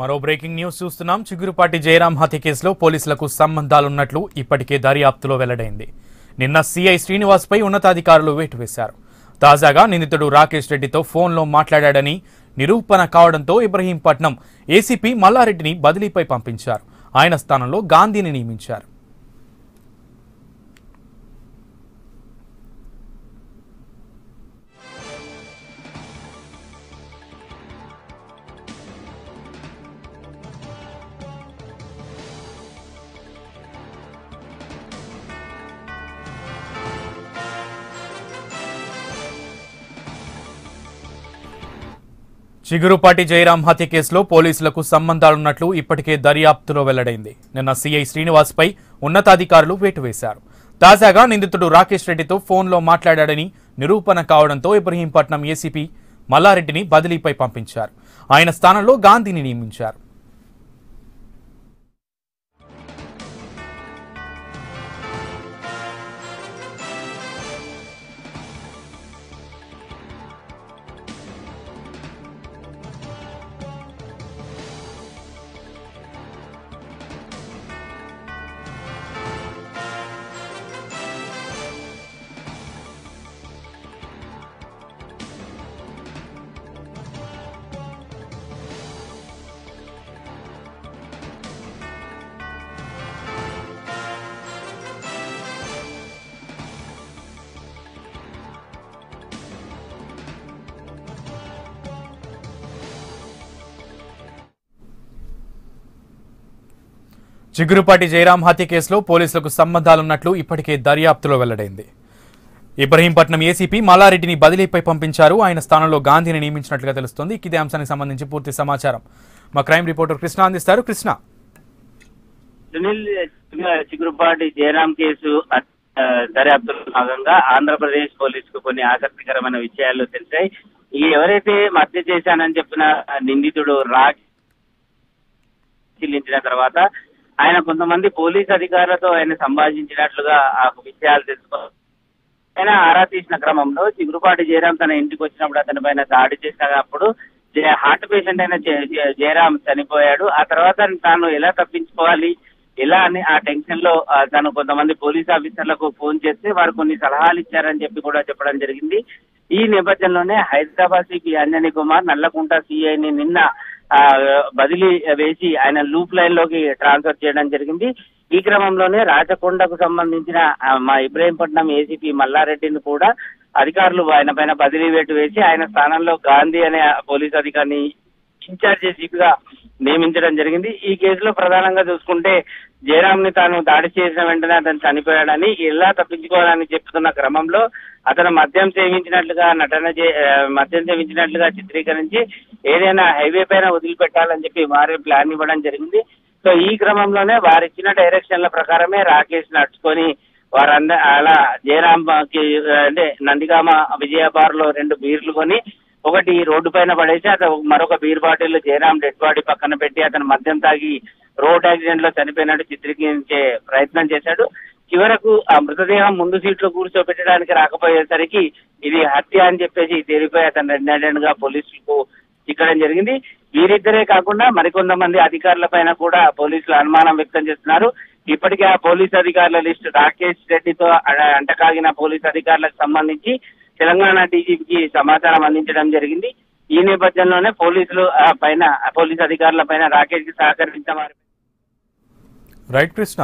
మరో breaking news చూస్తున్నాం. చిగురుపాటి జయరాం హత్య కేసులో పోలీసులకు సంబంధాలున్నట్లు ఇప్పటికే దర్యాప్తులో వెల్లడైంది. నిన్న సిఐ శ్రీనివాస్ పై ఉన్నతాధికారులు వేటు వేశారు. తాజాగా నిందితుడు రాకేష్ రెడ్డితో ఫోన్లో మాట్లాడాడని నిరూపణ కావడంతో ఇబ్రహీంపట్నం ఏసీపీ మల్లారెడ్డిని బదిలీపై పంపించారు. ఆయన స్థానంలో గాంధీని నియమించారు. చిగురుపాటి జయరాం హత్య కేసులో పోలీసులకు సంబంధాలున్నట్లు ఇప్పటికే దర్యాప్తులో వెల్లడైంది. నిన్న సిఐ శ్రీనివాస్ పై ఉన్నతాధికారులు వేటు వేశారు. తాజాగా నిందితుడు రాకేష్ రెడ్డితో ఫోన్లో మాట్లాడాడని నిరూపణ కావడంతో ఇబ్రహీంపట్నం ఏసీపీ మల్లారెడ్డిని బదిలీపై పంపించారు. ఆయన స్థానంలో గాంధీని నియమించారు. చిగురుపాటి జయరాం హత్య కేసులో పోలీసులకు సంబంధాలున్నట్లు ఇప్పటికే దర్యాప్తులో వెల్లడైంది. ఇబ్రహీంపట్నం ఏసీపీ మల్లారెడ్డిని బదిలీపై పంపించారు. ఆయన స్థానంలో గాంధీని నియమించినట్లుగా తెలుస్తోంది. ఇదే అంశానికి సంబంధించి పూర్తి సమాచారం మా క్రైమ్ రిపోర్టర్ కృష్ణ అందిస్తారు. కృష్ణ, సునీల్, చిగురుపాటి జయరాం కేసు దర్యాప్తులో భాగంగా ఆంధ్రప్రదేశ్ పోలీసుకు కొన్ని ఆసక్తికరమైన విషయాలు తెలిసాయి. ఎవరైతే హత్య చేశానని చెప్పిన నిందితుడు చెల్లించిన తర్వాత ఆయన కొంతమంది పోలీస్ అధికారులతో ఆయన సంభాషించినట్లుగా ఆ విషయాలు తెలుసుకోవాలి. ఆయన ఆరా తీసిన క్రమంలో చిగురుపాటి జయరాం తన ఇంటికి వచ్చినప్పుడు అతని పైన దాడి చేసినప్పుడు హార్ట్ పేషెంట్ అయిన జయరాం చనిపోయాడు. ఆ తర్వాత తాను ఎలా తప్పించుకోవాలి, ఎలా అని ఆ టెన్షన్ లో తను కొంతమంది పోలీస్ ఆఫీసర్లకు ఫోన్ చేస్తే వారు కొన్ని సలహాలు ఇచ్చారని చెప్పి కూడా చెప్పడం జరిగింది. ఈ నేపథ్యంలోనే హైదరాబాద్ సిపి అంజనీ కుమార్ నల్లకుంట సిఐని నిన్న బదిలీ వేసి ఆయన లూప్ లైన్ లోకి ట్రాన్స్ఫర్ చేయడం జరిగింది. ఈ క్రమంలోనే రాచకొండకు సంబంధించిన మా ఇబ్రహీంపట్నం ఏసీపీ మల్లారెడ్డిని కూడా అధికారులు ఆయన పైన బదిలీ వేటు వేసి ఆయన స్థానంలో గాంధీ అనే పోలీస్ అధికారిని ఇన్ఛార్జ్ ఏసీపీగా నియమించడం జరిగింది. ఈ కేసులో ప్రధానంగా చూసుకుంటే జయరాం ని తాను దాడి చేసిన వెంటనే అతను చనిపోయాడని, ఎలా తప్పించుకోవాలని చెప్తున్న క్రమంలో అతను మద్యం సేవించినట్లుగా చిత్రీకరించి ఏదైనా హైవే పైన వదిలిపెట్టాలని చెప్పి వారి ప్లాన్ ఇవ్వడం జరిగింది. సో ఈ క్రమంలోనే వారిచ్చిన డైరెక్షన్ల ప్రకారమే రాకేష్ నడుచుకొని అలా జయరాం కి అంటే నందిగామ విజయబార్ లో 2 బీర్లు కొని ఒకటి రోడ్డు పైన పడేసి మరొక beer bottle Jayaram dead body పక్కన పెట్టి అతను మద్యం తాగి రోడ్ యాక్సిడెంట్ లో చనిపోయినట్టు చిత్రీకరించే ప్రయత్నం చేశాడు. చివరకు ఆ మృతదేహం ముందు సీట్లో కూర్చోబెట్టడానికి రాకపోయేసరికి ఇది హత్య అని చెప్పేసి తేలిపోయి అతను రెడ్ హ్యాండెడ్ గా పోలీసులకు చిక్కడం జరిగింది. వీరిద్దరే కాకుండా మరికొంతమంది అధికారుల పైన కూడా పోలీసులు అనుమానం వ్యక్తం చేస్తున్నారు. ఇప్పటికే ఆ పోలీస్ అధికారుల లిస్టు రాకేష్ రెడ్డితో అంటకాగిన పోలీస్ అధికారులకు సంబంధించి తెలంగాణ డీజీపీకి సమాచారం అందించడం జరిగింది. ఈ నేపథ్యంలోనే పోలీస్ అధికారుల పైన రాకేష్ కి సహకరించిన వారి రైట్ కృష్ణ.